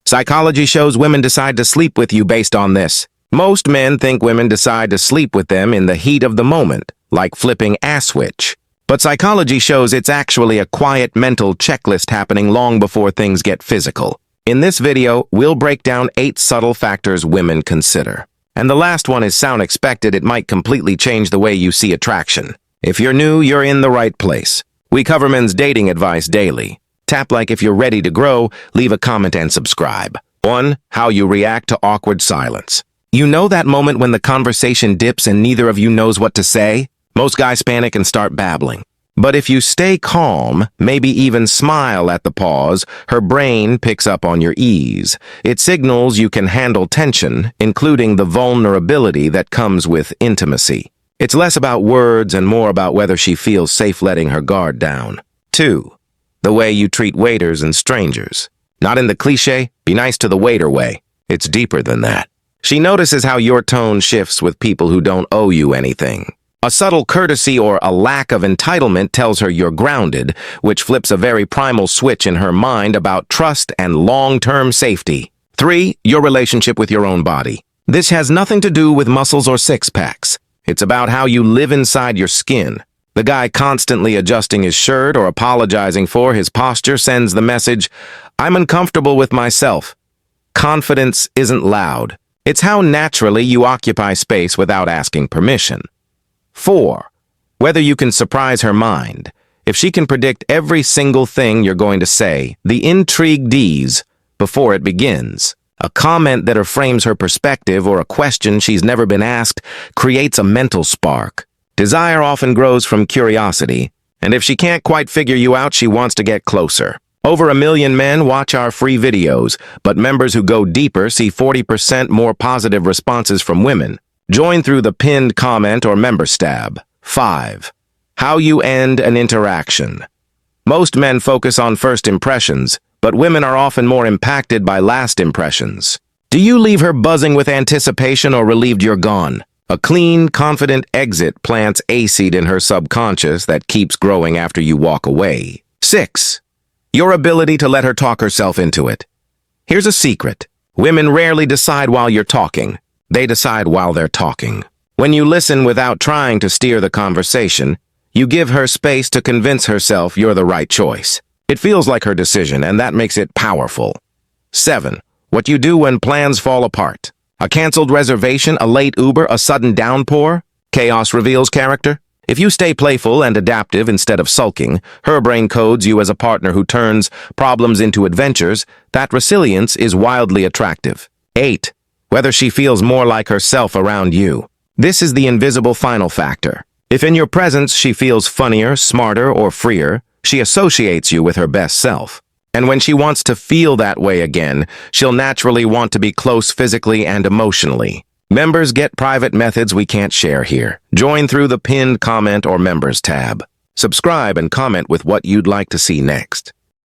Psychology shows women decide to sleep with you based on this. Most men think women decide to sleep with them in the heat of the moment, like flipping a switch. But psychology shows it's actually a quiet mental checklist happening long before things get physical. In this video, we'll break down 8 subtle factors women consider. And the last one is sound expected. It might completely change the way you see attraction. If you're new, you're in the right place. We cover men's dating advice daily. Tap like if you're ready to grow, leave a comment and subscribe. 1. How you react to awkward silence. You know that moment when the conversation dips and neither of you knows what to say? Most guys panic and start babbling. But if you stay calm, maybe even smile at the pause, her brain picks up on your ease. It signals you can handle tension, including the vulnerability that comes with intimacy. It's less about words and more about whether she feels safe letting her guard down. 2. The way you treat waiters and strangers. Not in the cliché, be nice to the waiter way. It's deeper than that. She notices how your tone shifts with people who don't owe you anything. A subtle courtesy or a lack of entitlement tells her you're grounded, which flips a very primal switch in her mind about trust and long-term safety. 3. Your relationship with your own body. This has nothing to do with muscles or six-packs. It's about how you live inside your skin. The guy constantly adjusting his shirt or apologizing for his posture sends the message, "I'm uncomfortable with myself." Confidence isn't loud. It's how naturally you occupy space without asking permission. 4. Whether you can surprise her mind. If she can predict every single thing you're going to say, the intrigue D's before it begins. A comment that frames her perspective or a question she's never been asked creates a mental spark. Desire often grows from curiosity, and if she can't quite figure you out, she wants to get closer. Over 1 million men watch our free videos, but members who go deeper see 40% more positive responses from women. Join through the pinned comment or members tab. 5. How you end an interaction. Most men focus on first impressions, but women are often more impacted by last impressions. Do you leave her buzzing with anticipation or relieved you're gone? A clean, confident exit plants a seed in her subconscious that keeps growing after you walk away. 6. Your ability to let her talk herself into it. Here's a secret. Women rarely decide while you're talking. They decide while they're talking. When you listen without trying to steer the conversation, you give her space to convince herself you're the right choice. It feels like her decision, and that makes it powerful. 7. What you do when plans fall apart. A canceled reservation, a late Uber, a sudden downpour? Chaos reveals character. If you stay playful and adaptive instead of sulking, her brain codes you as a partner who turns problems into adventures. That resilience is wildly attractive. 8. Whether she feels more like herself around you. This is the invisible final factor. If in your presence she feels funnier, smarter, or freer, she associates you with her best self. And when she wants to feel that way again, she'll naturally want to be close physically and emotionally. Members get private methods we can't share here. Join through the pinned comment or members tab. Subscribe and comment with what you'd like to see next.